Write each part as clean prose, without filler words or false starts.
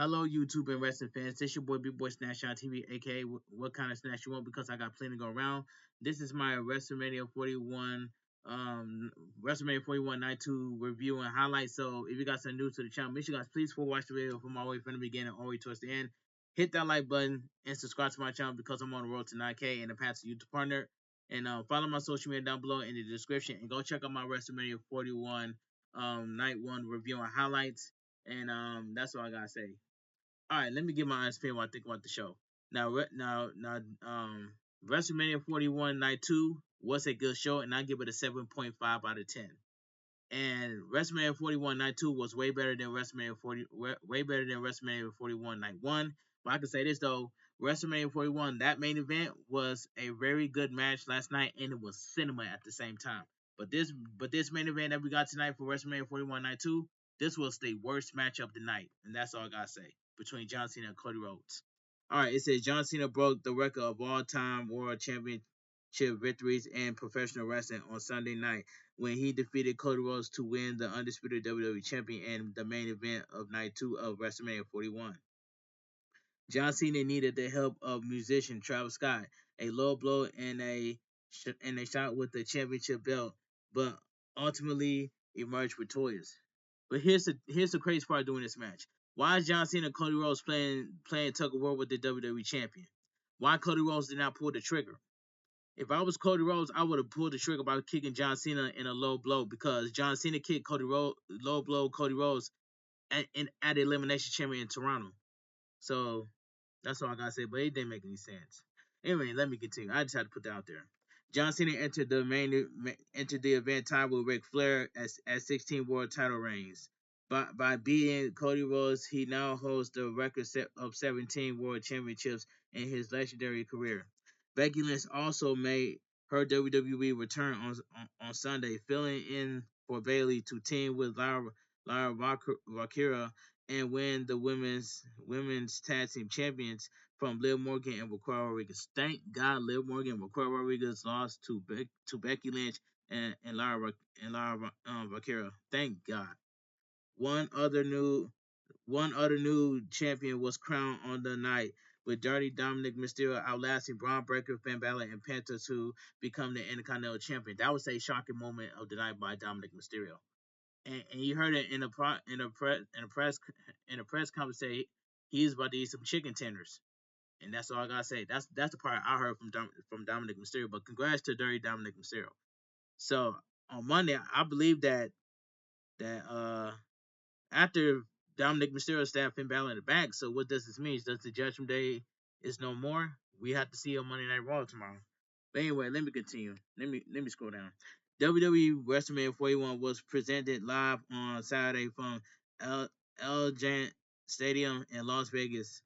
Hello, YouTube and wrestling fans. This your boy BigBoysnacksjonnytv, aka what kind of snacks you want, because I got plenty to go around. This is my um, WrestleMania 41 Night 2 review and highlights. So if you guys are new to the channel, make sure you guys please watch the video from all the way from the beginning all the way towards the end. Hit that like button and subscribe to my channel because I'm on the road to 9K and the path to YouTube partner. And follow my social media down below in the description and go check out my WrestleMania 41 Night 1 review and highlights. And that's all I gotta say. All right, let me give my honest opinion what I think about the show. Now, WrestleMania 41 Night 2 was a good show, and I give it a 7.5 out of 10. And WrestleMania 41 Night 2 was way better than WrestleMania 41 Night 1. But I can say this though, WrestleMania 41, that main event was a very good match last night, and it was cinema at the same time. But this main event that we got tonight for WrestleMania 41 Night 2, this was the worst match of the night, and that's all I gotta say, between John Cena and Cody Rhodes. All right, it says John Cena broke the record of all-time world championship victories in professional wrestling on Sunday night when he defeated Cody Rhodes to win the undisputed WWE Champion and the main event of Night 2 of WrestleMania 41. John Cena needed the help of musician Travis Scott, a low blow and a shot with the championship belt, but ultimately emerged victorious. But here's the crazy part doing this match. Why is John Cena and Cody Rhodes playing tug of war with the WWE Champion? Why Cody Rhodes did not pull the trigger? If I was Cody Rhodes, I would have pulled the trigger by kicking John Cena in a low blow, because John Cena kicked low blow Cody Rhodes at the Elimination Chamber in Toronto. So that's all I gotta say. But it didn't make any sense. Anyway, let me continue. I just had to put that out there. John Cena entered the event tied with Ric Flair as 16 world title reigns. By beating Cody Rhodes, he now holds the record of 17 world championships in his legendary career. Becky Lynch also made her WWE return on Sunday, filling in for Bayley to team with Lara Valkyria and win the women's tag team champions from Liv Morgan and Raquel Rodriguez. Thank God Liv Morgan and Raquel Rodriguez lost to Becky Lynch and Lara Valkyria. Thank God. One other new one other new champion was crowned on the night, with Dirty Dominic Mysterio outlasting Braun Breaker, Finn Balor, and Penta to become the Intercontinental Champion. That was a shocking moment of the night by Dominic Mysterio. And you heard it in a press conference say he's about to eat some chicken tenders, and that's all I gotta say. That's the part I heard from Dominic Mysterio. But congrats to Dirty Dominic Mysterio. So on Monday, I believe that after Dominic Mysterio stabbed Finn Balor in the back. So what does this mean? Does the Judgment Day is no more? We have to see on Monday Night Raw tomorrow. But anyway, let me continue. Let me scroll down. WWE WrestleMania 41 was presented live on Saturday from Allegiant Stadium in Las Vegas.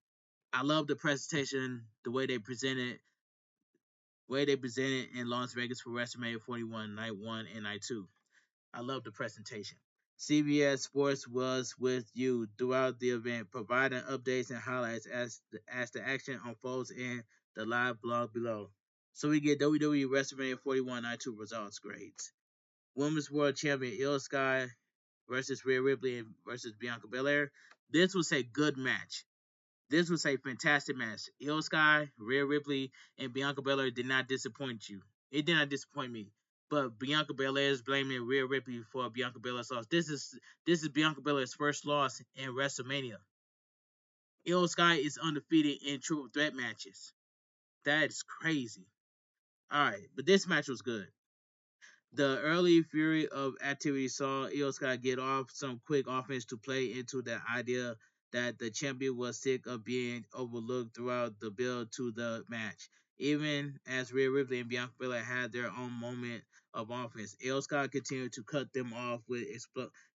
I love the presentation, the way they presented in Las Vegas for WrestleMania 41 Night 1 and Night 2. I love the presentation. CBS Sports was with you throughout the event, providing updates and highlights as the action unfolds in the live blog below. So we get WWE WrestleMania 41 Night 2 results grades. Women's World Champion Io Sky versus Rhea Ripley versus Bianca Belair. This was a good match. This was a fantastic match. Io Sky, Rhea Ripley, and Bianca Belair did not disappoint you. It did not disappoint me. But Bianca Belair is blaming Rhea Ripley for Bianca Belair's loss. This is Bianca Belair's first loss in WrestleMania. Io Sky is undefeated in triple threat matches. That is crazy. Alright, but this match was good. The early fury of activity saw Io Sky get off some quick offense to play into the idea that the champion was sick of being overlooked throughout the build to the match. Even as Rhea Ripley and Bianca Belair had their own moment of offense, Io Sky continued to cut them off with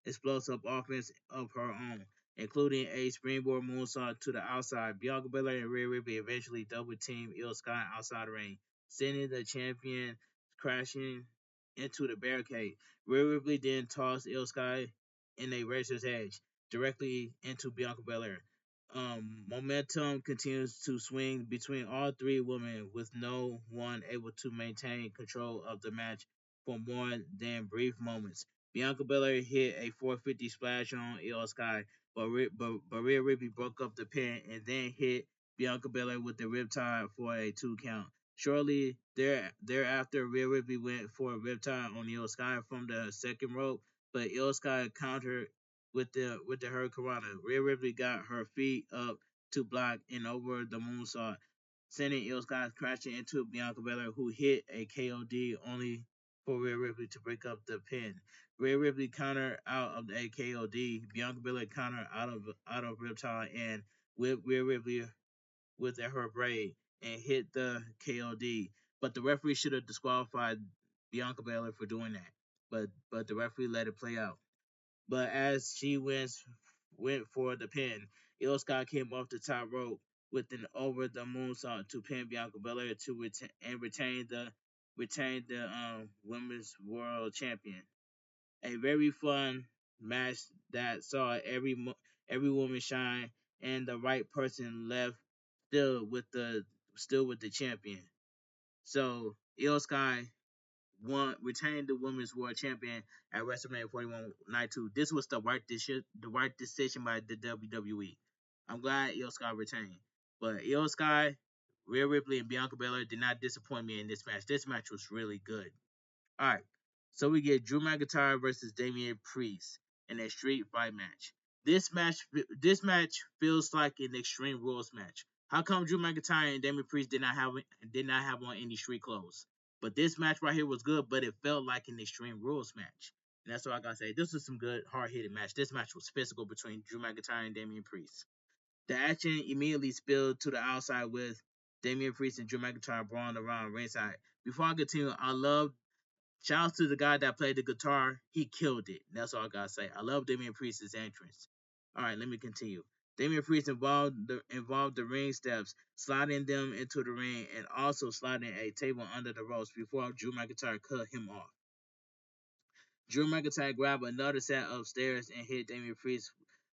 explosive offense of her own, including a springboard moonsault to the outside. Bianca Belair and Rhea Ripley eventually double teamed Io Sky outside the ring, sending the champion crashing into the barricade. Rhea Ripley then tossed Io Sky in a razor's edge directly into Bianca Belair. Momentum continues to swing between all three women, with no one able to maintain control of the match for more than brief moments. Bianca Belair hit a 450 splash on Io Sky, but Rhea Ripley broke up the pin and then hit Bianca Belair with the Riptide for a 2 count. Shortly thereafter, Rhea Ripley went for a Riptide on Io Sky from the second rope, but Io Sky countered with the Hurricanrana. Rhea Ripley got her feet up to block and over the moonsault, sending Io Sky crashing into Bianca Belair, who hit a KOD only for Rhea Ripley to break up the pin. Rhea Ripley countered out of a KOD. Bianca Belair countered out of Riptide and whipped Rhea Ripley with her braid and hit the KOD. But the referee should have disqualified Bianca Belair for doing that. But the referee let it play out. But as she went for the pin, Io Sky came off the top rope with an over the moonsault to pin Bianca Belair to retain the women's world champion. A very fun match that saw every woman shine and the right person left still with the champion. So Io Sky retained the women's world champion at WrestleMania 41 Night 2. This was the right decision by the WWE. I'm glad Io Sky retained. But Io Sky, Rhea Ripley, and Bianca Belair did not disappoint me in this match. This match was really good. All right. So we get Drew McIntyre versus Damian Priest in a street fight match. This match feels like an Extreme Rules match. How come Drew McIntyre and Damian Priest did not have on any street clothes? But this match right here was good, but it felt like an Extreme Rules match. And that's what I gotta say. This was some good, hard-hitting match. This match was physical between Drew McIntyre and Damian Priest. The action immediately spilled to the outside with Damian Priest and Drew McIntyre brawling around ringside. Before I continue, I love shout out to the guy that played the guitar. He killed it. That's all I gotta say. I love Damian Priest's entrance. All right, let me continue. Damian Priest involved the ring steps, sliding them into the ring, and also sliding a table under the ropes before Drew McIntyre cut him off. Drew McIntyre grabbed another set of stairs and hit Damian Priest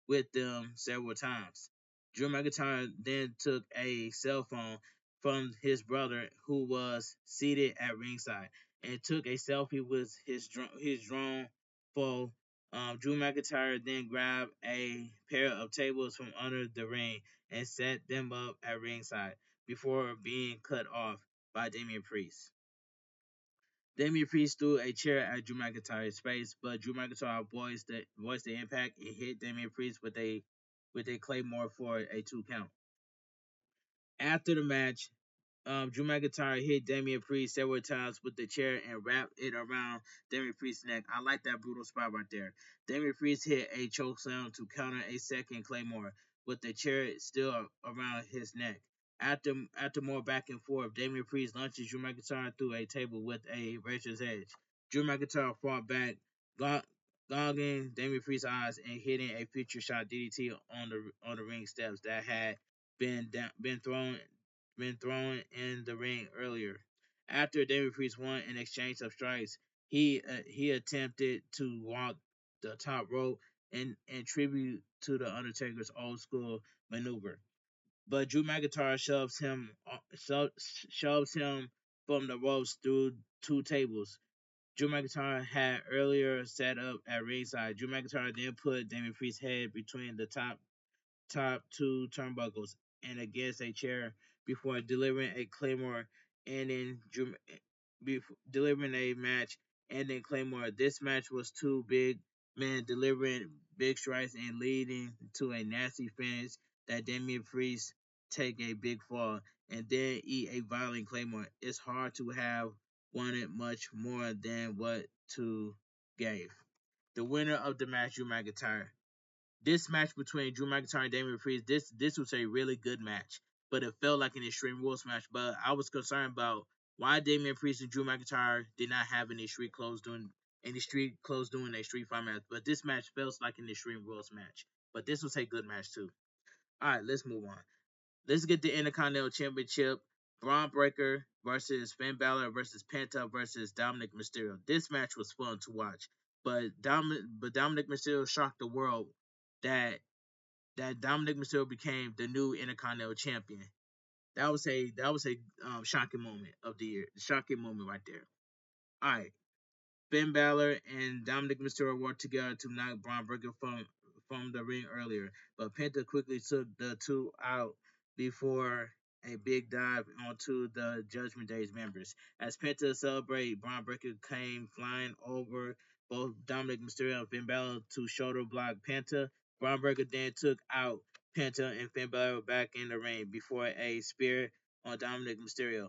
with them several times. Drew McIntyre then took a cell phone from his brother, who was seated at ringside, and took a selfie with his drone foe. Drew McIntyre then grabbed a pair of tables from under the ring and set them up at ringside before being cut off by Damian Priest. Damian Priest threw a chair at Drew McIntyre's face, but Drew McIntyre voiced the impact and hit Damian Priest with a claymore for a 2 count. After the match, Drew McIntyre hit Damian Priest several times with the chair and wrapped it around Damian Priest's neck. I like that brutal spot right there. Damian Priest hit a chokeslam to counter a second claymore with the chair still around his neck. After more back and forth, Damian Priest launches Drew McIntyre through a table with a razor's edge. Drew McIntyre fought back, goggling Damian Priest's eyes and hitting a future shot DDT on the ring steps that had been thrown in the ring earlier. After Damian Priest won an exchange of strikes, he attempted to walk the top rope in tribute to the Undertaker's old school maneuver. But Drew McIntyre shoves him from the ropes through two tables Drew McIntyre had earlier set up at ringside. Drew McIntyre then put Damian Priest's head between the top two turnbuckles and against a chair before delivering a claymore and then delivering a match and then claymore. This match was two big men delivering big strikes and leading to a nasty finish that Damian Priest take a big fall and then eat a violent claymore. It's hard to have wanted much more than what to gave. The winner of the match, Drew McIntyre. This match between Drew McIntyre and Damian Priest, this was a really good match, but it felt like an Extreme Rules match. But I was concerned about why Damian Priest and Drew McIntyre did not have any street clothes doing a street fight match. But this match feels like an Extreme Rules match. But this was a good match too. All right, let's move on. Let's get the Intercontinental Championship. Braun Breaker versus Finn Balor versus Penta versus Dominic Mysterio. This match was fun to watch, but Dominic Mysterio shocked the world that Dominic Mysterio became the new Intercontinental Champion. That was a shocking moment of the year. Shocking moment right there. All right, Finn Balor and Dominic Mysterio worked together to knock Braun Breaker from the ring earlier, but Penta quickly took the two out before a big dive onto the Judgment Day's members. As Penta celebrated, Braun Breaker came flying over both Dominic Mysterio and Finn Balor to shoulder block Penta. Braun Breaker then took out Penta and Finn Balor back in the ring before a spear on Dominic Mysterio.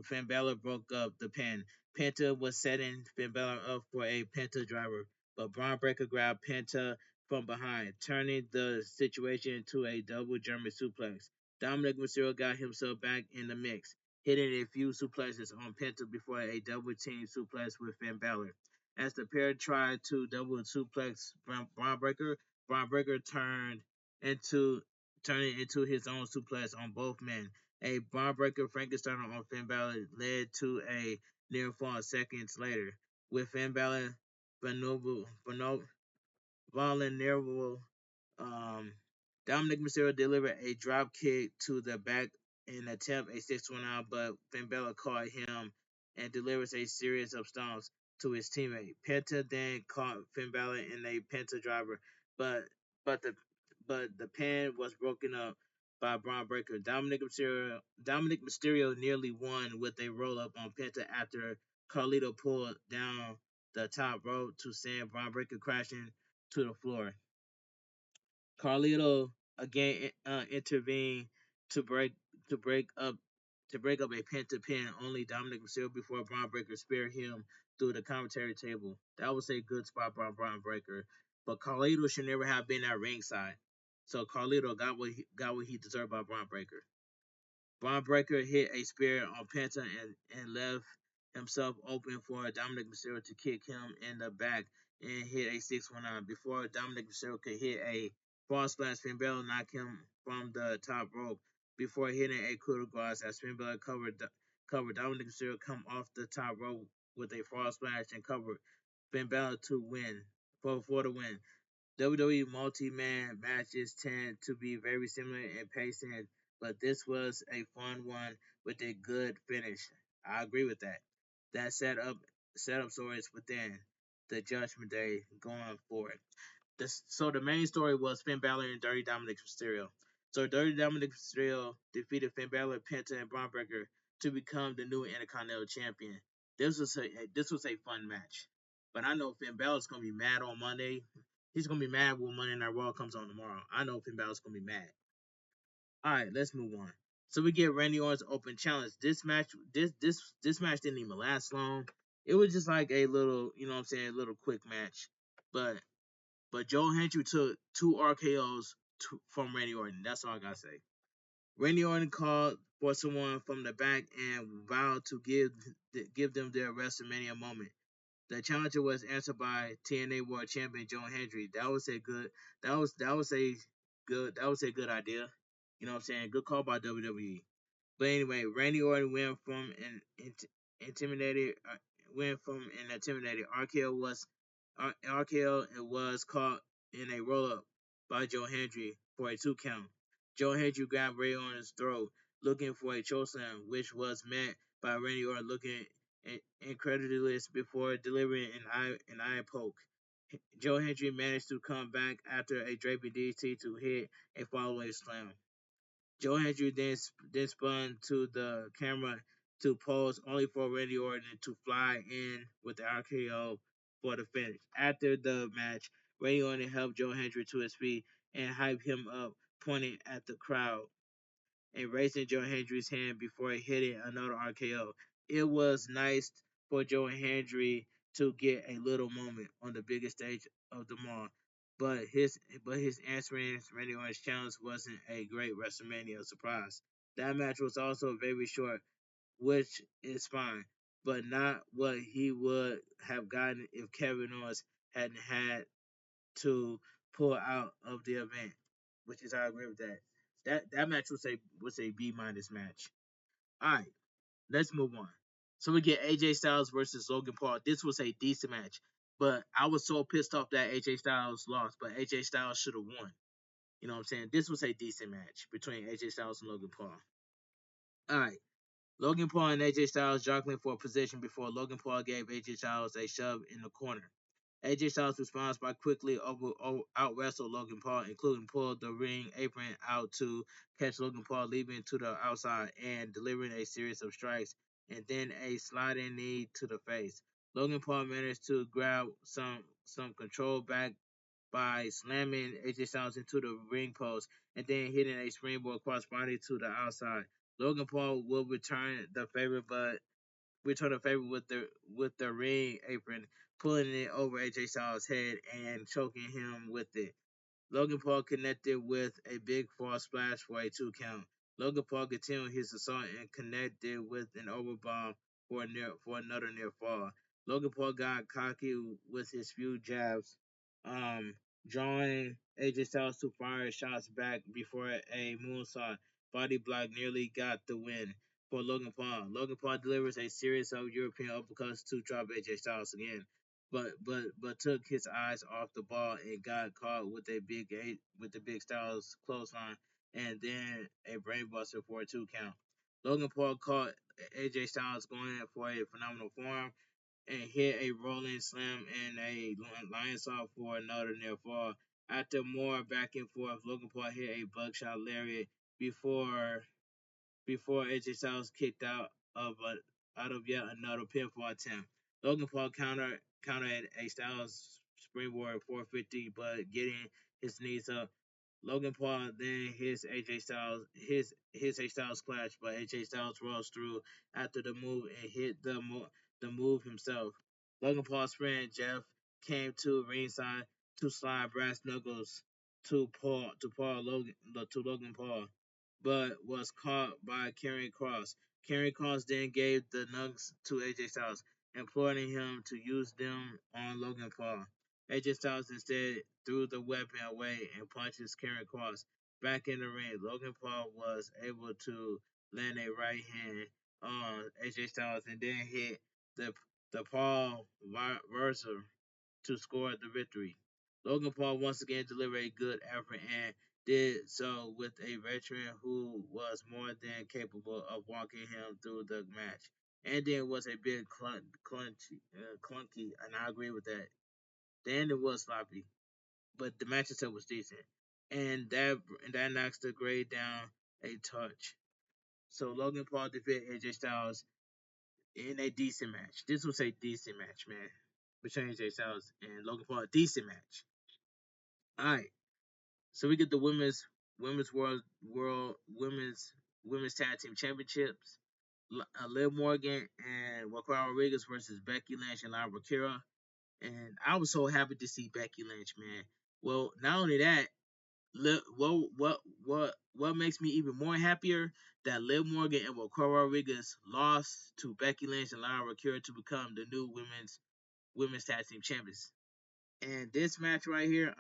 Finn Balor broke up the pin. Penta was setting Finn Balor up for a Penta driver, but Braun Breaker grabbed Penta from behind, turning the situation into a double German suplex. Dominic Mysterio got himself back in the mix, hitting a few suplexes on Penta before a double team suplex with Finn Balor. As the pair tried to double suplex Braun Breaker turning into his own suplex on both men. A Braun Breaker Frankenstein on Finn Balor led to a near fall seconds later, with Finn Balor vulnerable. Um, Dominic Mysterio delivered a drop kick to the back and attempt a 619, but Finn Balor caught him and delivers a series of stomps to his teammate. Penta then caught Finn Balor in a Penta driver, but but the but the pin was broken up by Braun Breaker. Dominic Mysterio nearly won with a roll up on Penta after Carlito pulled down the top rope to send Braun Breaker crashing to the floor. Carlito again intervened to break to break up a pin to pin only Dominic Mysterio before Braun Breaker speared him through the commentary table. That was a good spot by Braun Breaker, but Carlito should never have been at ringside. So Carlito got what he deserved by Braun Breaker. Braun Breaker hit a spear on Penta and left himself open for Dominic Mysterio to kick him in the back and hit a 619 before Dominic Mysterio could hit a false splash. Finn Balor knocked him from the top rope before hitting a coup de grace as Finn Balor covered Dominic Mysterio come off the top rope with a false splash and covered Finn Balor to win for the win. WWE multi-man matches tend to be very similar in pacing, but this was a fun one with a good finish. I agree with that. That set up stories within the Judgment Day going forward. So the main story was Finn Balor and Dirty Dominic Mysterio. So Dirty Dominic Mysterio defeated Finn Balor, Penta, and Braun Breaker to become the new Intercontinental Champion. This was a fun match, but I know Finn Balor's gonna be mad on Monday. He's gonna be mad when Monday Night Raw comes on tomorrow. I know Finn Balor's gonna be mad. All right, let's move on. So we get Randy Orton's Open Challenge. This match didn't even last long. It was just like a little, a little quick match. But Joe Hendry took two RKO's from Randy Orton. That's all I gotta say. Randy Orton called for someone from the back and vowed to give them their WrestleMania moment. The challenger was answered by TNA World Champion Joe Hendry. That was a good idea. You know what I'm saying? Good call by WWE. But anyway, Randy Orton intimidated RKO was caught in a roll up by Joe Hendry for a 2 count. Joe Hendry grabbed Randy Orton's throat looking for a chokeslam, which was met by Randy Orton looking incredulous before delivering an eye poke. Joe Hendry managed to come back after a draping DDT to hit a following slam. Joe Hendry then spun to the camera to pose, only for Randy Orton to fly in with the RKO for the finish. After the match, Randy Orton helped Joe Hendry to his feet and hyped him up, pointing at the crowd and raising Joe Hendry's hand before hitting another RKO. It was nice for Joe Hendry to get a little moment on the biggest stage of them all. But his answering Randy Orton's challenge wasn't a great WrestleMania surprise. That match was also very short, which is fine, but not what he would have gotten if Kevin Owens hadn't had to pull out of the event, which is I agree with that. That match was a B- match. All right, let's move on. So we get AJ Styles versus Logan Paul. This was a decent match, but I was so pissed off that AJ Styles lost. But AJ Styles should have won. You know what I'm saying? This was a decent match between AJ Styles and Logan Paul. All right. Logan Paul and AJ Styles jockeying for a position before Logan Paul gave AJ Styles a shove in the corner. AJ Styles responds by quickly out wrestle Logan Paul, including pull the ring apron out to catch Logan Paul, leaving to the outside and delivering a series of strikes and then a sliding knee to the face. Logan Paul managed to grab some control back by slamming AJ Styles into the ring post and then hitting a springboard crossbody to the outside. Logan Paul will return the favor with the ring apron, pulling it over AJ Styles' head and choking him with it. Logan Paul connected with a big fall splash for a 2 count. Logan Paul continued his assault and connected with an overbomb for another near fall. Logan Paul got cocky with his few jabs, um, drawing AJ Styles to fire shots back before a moonsault body block nearly got the win for Logan Paul. Logan Paul delivers a series of European uppercuts to drop AJ Styles again, but took his eyes off the ball and got caught with the big Styles clothesline and then a brainbuster for a 2 count. Logan Paul caught AJ Styles going for a phenomenal form and hit a rolling slam and a lion saw for another near fall. After more back and forth, Logan Paul hit a buckshot lariat before AJ Styles kicked out of yet another pinfall attempt. Logan Paul countered a Styles springboard 450, but getting his knees up. Logan Paul then his AJ Styles clash, but AJ Styles rolls through after the move and hit the move himself. Logan Paul's friend Jeff came to ringside to slide brass knuckles to Logan Paul, but was caught by Karrion Kross. Karrion Kross then gave the nugs to AJ Styles, imploring him to use them on Logan Paul. AJ Styles instead threw the weapon away and punches Karrion Kross back in the ring. Logan Paul was able to land a right hand on AJ Styles and then hit the Paul Verser to score the victory. Logan Paul once again delivered a good effort and did so with a veteran who was more than capable of walking him through the match. Ending was a bit clunky, and I agree with that. The ending was sloppy, but the match itself was decent, and that knocks the grade down a touch. So Logan Paul defeated AJ Styles in a decent match. This was a decent match, man, between AJ Styles and Logan Paul. A decent match. All right, so we get the women's women's tag team championships. Liv Morgan and Raquel Rodriguez versus Becky Lynch and Lyra Kira. And I was so happy to see Becky Lynch, man. Well, not only that, what makes me even more happier that Liv Morgan and Raquel Rodriguez lost to Becky Lynch and Lyra Kira to become the new women's tag team champions. And this match right here,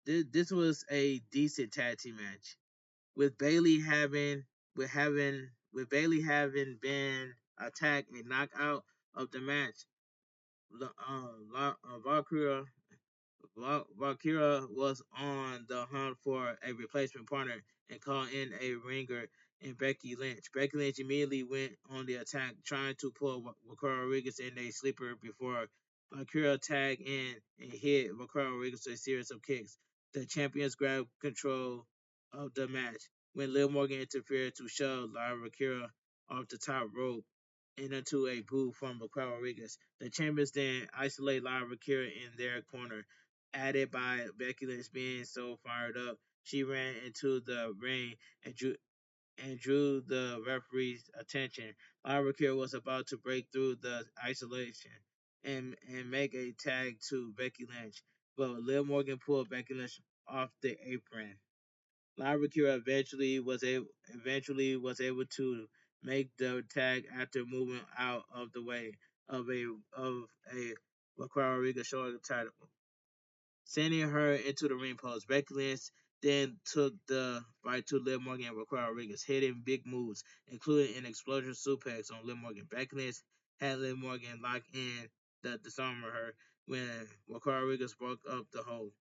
this was a decent tag team match with Bayley having been attacked and knocked out of the match. Valkyria Valkyria was on the hunt for a replacement partner and called in a ringer in Becky Lynch. Becky Lynch immediately went on the attack, trying to pull Raquel Rodriguez in a sleeper before Valkyria tagged in and hit Raquel Rodriguez with a series of kicks. The champions grabbed control of the match when Liv Morgan interfered to shove Lyra Kira off the top rope and into a boot from Raquel Rodriguez. The champions then isolate Lyra Kira in their corner. Added by Becky Lynch being so fired up, she ran into the ring and drew the referee's attention. Lyra Kira was about to break through the isolation and make a tag to Becky Lynch, but Liv Morgan pulled Becky Lynch off the apron. Lyra Kira eventually was able to make the tag after moving out of the way of a Raquel Rodriguez showing the title, sending her into the ring post. Becky Lynch then took the fight to Liv Morgan and Raquel Rodriguez, hitting big moves, including an explosion suplex on Liv Morgan. Becky Lynch had Liv Morgan lock in the disarmer her when Raquel Rodriguez broke up the hold.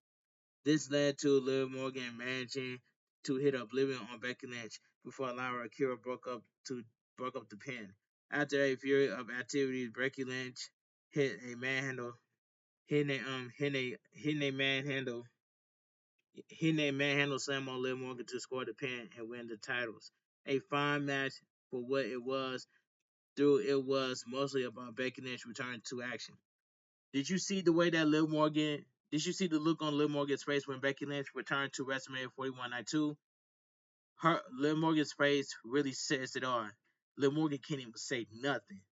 This led to Liv Morgan managing to hit Oblivion on Becky Lynch before Lyra Kira broke up the pin. After a fury of activities, Becky Lynch hit a manhandle hitting a manhandle slam on Liv Morgan to score the pin and win the titles. A fine match for what it was, though it was mostly about Becky Lynch returning to action. Did you see the way that Liv Morgan? Did you see the look on Liv Morgan's face when Becky Lynch returned to WrestleMania 41 Night 2? Her Liv Morgan's face really says it all. Liv Morgan can't even say nothing.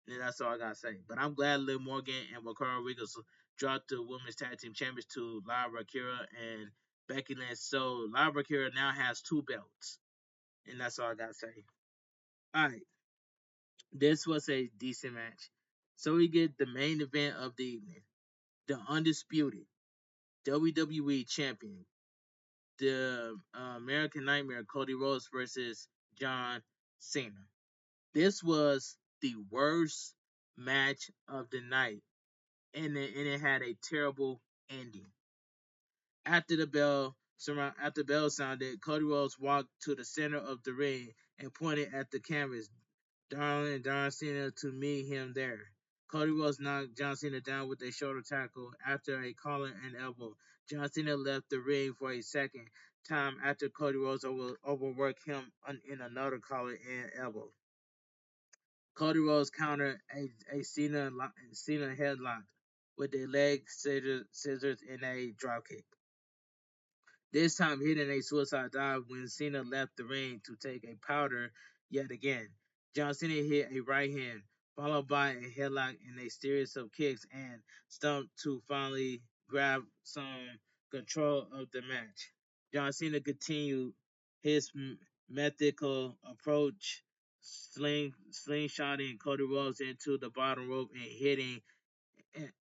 And that's all I gotta say. But I'm glad Liv Morgan and Ricardo Rios dropped the women's tag team champions to Lyra Kira and Becky Lynch. So Lyra Kira now has 2 belts. And that's all I gotta say. Alright. This was a decent match. So we get the main event of the evening. The undisputed WWE Champion, the American Nightmare, Cody Rhodes versus John Cena. This was the worst match of the night, and it had a terrible ending. After the bell sounded, Cody Rhodes walked to the center of the ring and pointed at the cameras, darling John Cena to meet him there. Cody Rhodes knocked John Cena down with a shoulder tackle after a collar and elbow. John Cena left the ring for a second time after Cody Rhodes overworked him in another collar and elbow. Cody Rhodes countered a Cena headlock with a leg scissors and a dropkick. This time hitting a suicide dive when Cena left the ring to take a powder yet again. John Cena hit a right hand, followed by a headlock and a series of kicks and stomp to finally grab some control of the match. John Cena continued his methodical approach, slingshotting Cody Rhodes into the bottom rope and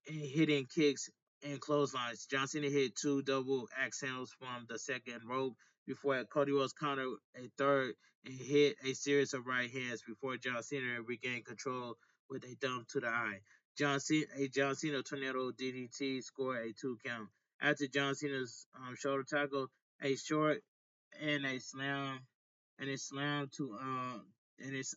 hitting kicks and clotheslines. John Cena hit 2 double axe handles from the second rope before Cody Rhodes countered a third and hit a series of right hands before John Cena regained control with a thumb to the eye. John Cena tornado DDT scored a 2 count. After John Cena's shoulder tackle, a short and a slam and a slam to and it's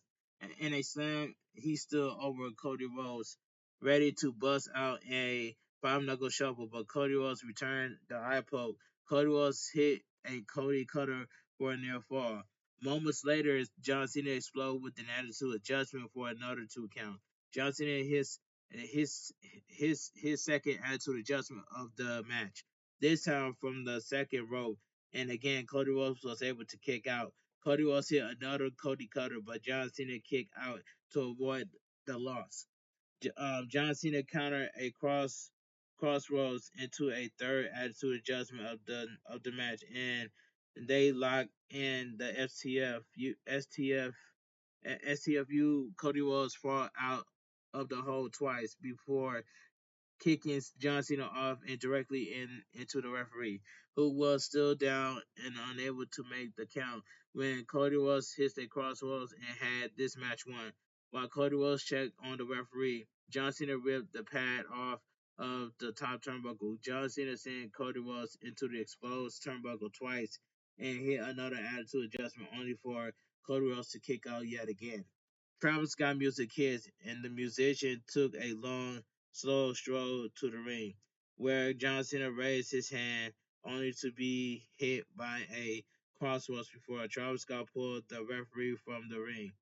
and a slam he stood over Cody Rhodes, ready to bust out a 5 knuckle shuffle, but Cody Rhodes returned the eye poke. Cody Rhodes hit a Cody Cutter for a near fall. Moments later, John Cena exploded with an attitude adjustment for another 2 count. John Cena his second attitude adjustment of the match. This time from the second rope, and again Cody Rhodes was able to kick out. Cody Rhodes hit another Cody Cutter, but John Cena kicked out to avoid the loss. John Cena countered a crossroads into a third attitude adjustment of the match, and they locked in the STFU. Cody Rhodes fought out of the hole twice before kicking John Cena off and directly into the referee, who was still down and unable to make the count when Cody Rhodes hit a crossroads and had this match won. While Cody Rhodes checked on the referee, John Cena ripped the pad off of the top turnbuckle. John Cena sent Cody Rhodes into the exposed turnbuckle twice and hit another attitude adjustment only for Cody Rhodes to kick out yet again. Travis Scott music hits and the musician took a long slow stroll to the ring, where John Cena raised his hand only to be hit by a crossroads before Travis Scott pulled the referee from the ring.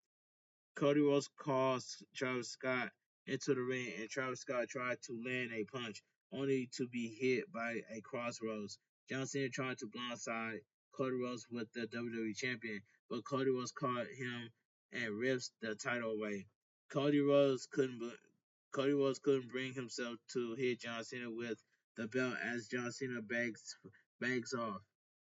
Cody Rhodes calls Travis Scott into the ring, and Travis Scott tried to land a punch, only to be hit by a crossroads. John Cena tried to blindside Cody Rhodes with the WWE Champion, but Cody Rhodes caught him and rips the title away. Cody Rhodes couldn't bring himself to hit John Cena with the belt as John Cena bags off.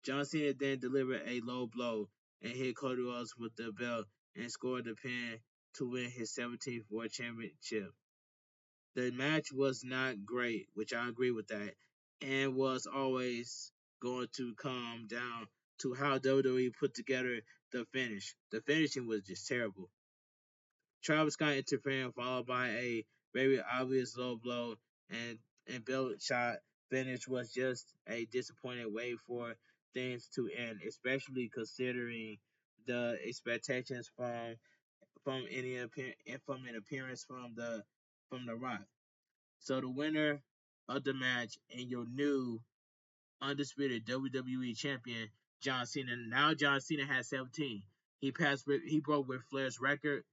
John Cena then delivered a low blow and hit Cody Rhodes with the belt and scored the pin to win his 17th World Championship. The match was not great, which I agree with that, and was always going to come down to how WWE put together the finish. The finishing was just terrible. Travis Scott interfering, followed by a very obvious low blow and belt shot finish was just a disappointing way for things to end, especially considering the expectations from an appearance from the Rock. So the winner of the match and your new undisputed WWE champion, John Cena. Now John Cena has 17. He broke Ric Flair's record.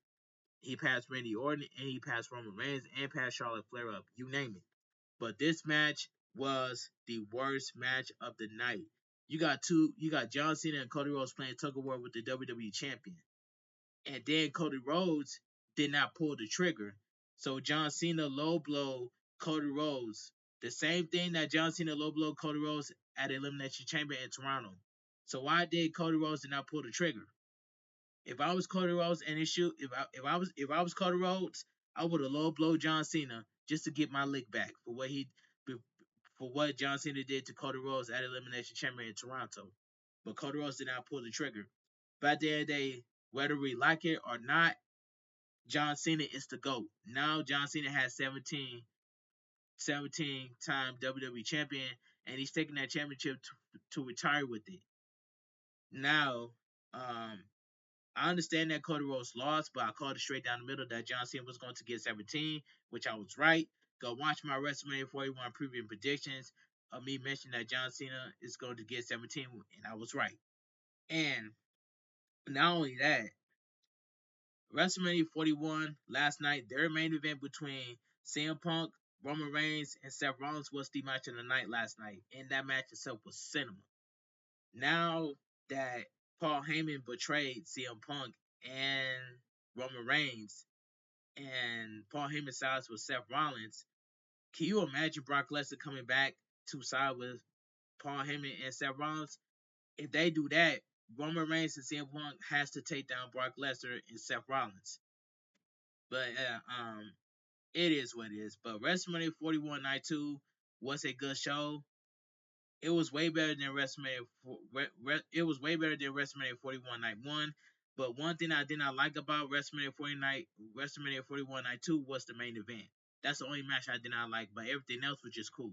He passed Randy Orton and he passed Roman Reigns and passed Charlotte Flair up. You name it. But this match was the worst match of the night. You got John Cena and Cody Rhodes playing tug of war with the WWE champion. And then Cody Rhodes did not pull the trigger. So John Cena low blow Cody Rhodes. The same thing that John Cena low blow Cody Rhodes at Elimination Chamber in Toronto. So why did Cody Rhodes did not pull the trigger? If I was Cody Rhodes and it shoot, if I was Cody Rhodes, I would have low blow John Cena just to get my lick back for what John Cena did to Cody Rhodes at Elimination Chamber in Toronto. But Cody Rhodes did not pull the trigger. But at the end of the day, whether we like it or not, John Cena is the GOAT. Now John Cena has 17-time WWE champion, and he's taking that championship to retire with it. Now, I understand that Cody Rhodes lost, but I called it straight down the middle that John Cena was going to get 17, which I was right. Go watch my WrestleMania 41 preview predictions of me mentioning that John Cena is going to get 17, and I was right. And not only that, WrestleMania 41 last night, their main event between CM Punk, Roman Reigns, and Seth Rollins was the match of the night last night, and that match itself was cinema. Now that Paul Heyman betrayed CM Punk and Roman Reigns, and Paul Heyman sides with Seth Rollins, can you imagine Brock Lesnar coming back to side with Paul Heyman and Seth Rollins? If they do that, Roman Reigns and CM Punk has to take down Brock Lesnar and Seth Rollins. But it is what it is. But WrestleMania 41 Night 2 was a good show. It was way better than it was way better than WrestleMania 41 Night 1. But one thing I did not like about WrestleMania 41 Night 2 was the main event. That's the only match I did not like, but everything else was just cool.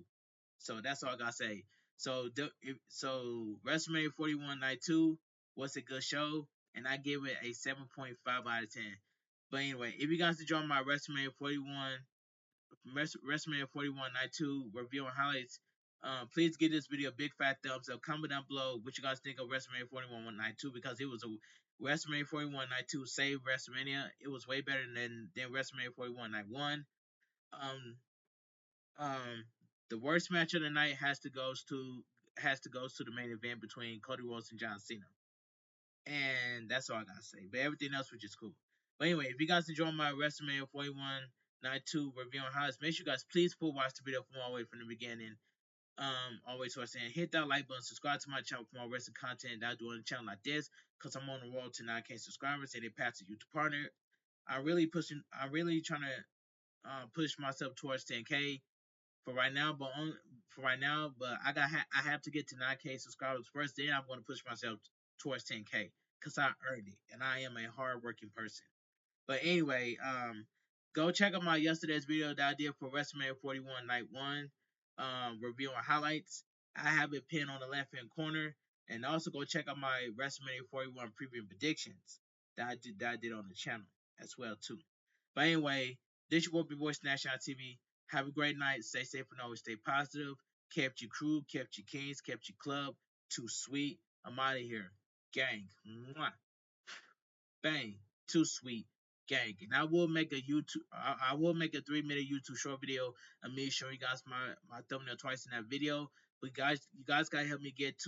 So that's all I gotta say. So WrestleMania 41 Night 2 was a good show, and I give it a 7.5 out of 10. But anyway, if you guys enjoy my WrestleMania 41 Night 2 review and highlights, please give this video a big fat thumbs up. Comment down below what you guys think of WrestleMania 41 Night 2, because it was a WrestleMania 41 Night 2 saved WrestleMania. It was way better than WrestleMania 41 Night 1. Um, um, the worst match of the night has to go to the main event between Cody Rhodes and John Cena. And that's all I gotta say. But everything else was just cool. But anyway, if you guys enjoyed my WrestleMania 41 Night 2 review on highlights, make sure you guys please full watch the video from all the way from the beginning. All the way towards the end. Hit that like button, subscribe to my channel for more wrestling content that I do on a channel like this, because I'm on the road to 9K subscribers and a path to YouTube partner. I'm really trying to push myself towards 10K for right now, but I have to get to 9K subscribers first. Then I'm going to push myself towards 10K, because I earned it, and I am a hard-working person. But anyway, go check out my yesterday's video that I did for WrestleMania 41 Night 1 review and highlights. I have it pinned on the left-hand corner. And also go check out my WrestleMania 41 preview predictions that I did on the channel as well too. But anyway, this your boy BigBoysnacksjonnytv. Have a great night. Stay safe and always stay positive. Kept your crew, kept your kings, kept your club. Too sweet. I'm out of here. Gang. Mwah. Bang. Too sweet. Gang. And I will make a 3-minute YouTube short video of me showing you guys my thumbnail twice in that video. But you guys gotta help me get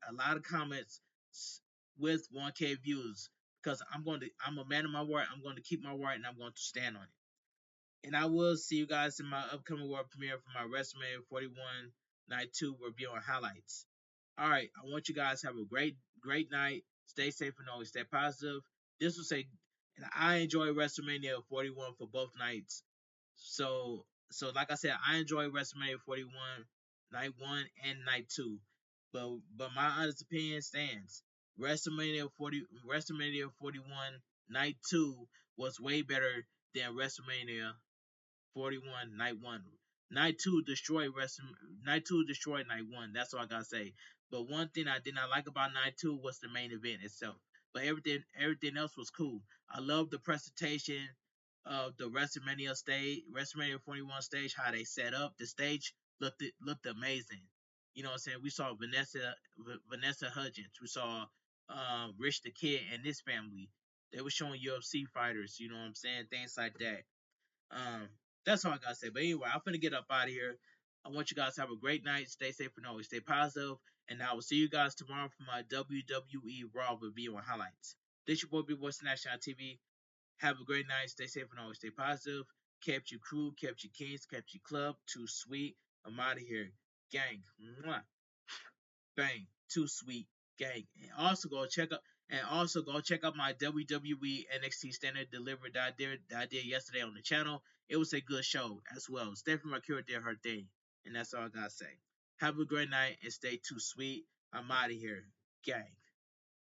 a lot of comments with 1K views, because I'm a man of my word. I'm going to keep my word, and I'm going to stand on it. And I will see you guys in my upcoming world premiere for my WrestleMania 41 Night 2 review and highlights. All right, I want you guys to have a great night. Stay safe and always stay positive. This was and I enjoy WrestleMania 41 for both nights. So like I said, I enjoy WrestleMania 41 Night 1 and Night 2. But my honest opinion stands. WrestleMania 41 Night 2 was way better than WrestleMania 41 Night 1. Night 2 destroyed Night 1. That's all I gotta say. But one thing I did not like about Night 2 was the main event itself. But everything else was cool. I love the presentation of the WrestleMania 41 stage, how they set up the stage looked amazing. You know what I'm saying? We saw Vanessa Hudgens. We saw Rich the Kid and his family. They were showing UFC fighters. You know what I'm saying? Things like that. Um, that's all I gotta say. But anyway, I'm gonna get up out of here. I want you guys to have a great night. Stay safe and always stay positive. And I will see you guys tomorrow for my WWE Raw review and highlights. This your boy Big Boy Snacks on TV. Have a great night. Stay safe and always stay positive. Kept you crew, kept you kings, kept you club. Too sweet. I'm out of here. Gang. Mwah. Bang. Too sweet. Gang. And also go check out my WWE NXT Standard Delivery that I did yesterday on the channel. It was a good show as well. Stephanie Mercury did her thing. And that's all I gotta say. Have a great night and stay too sweet. I'm out of here. Gang.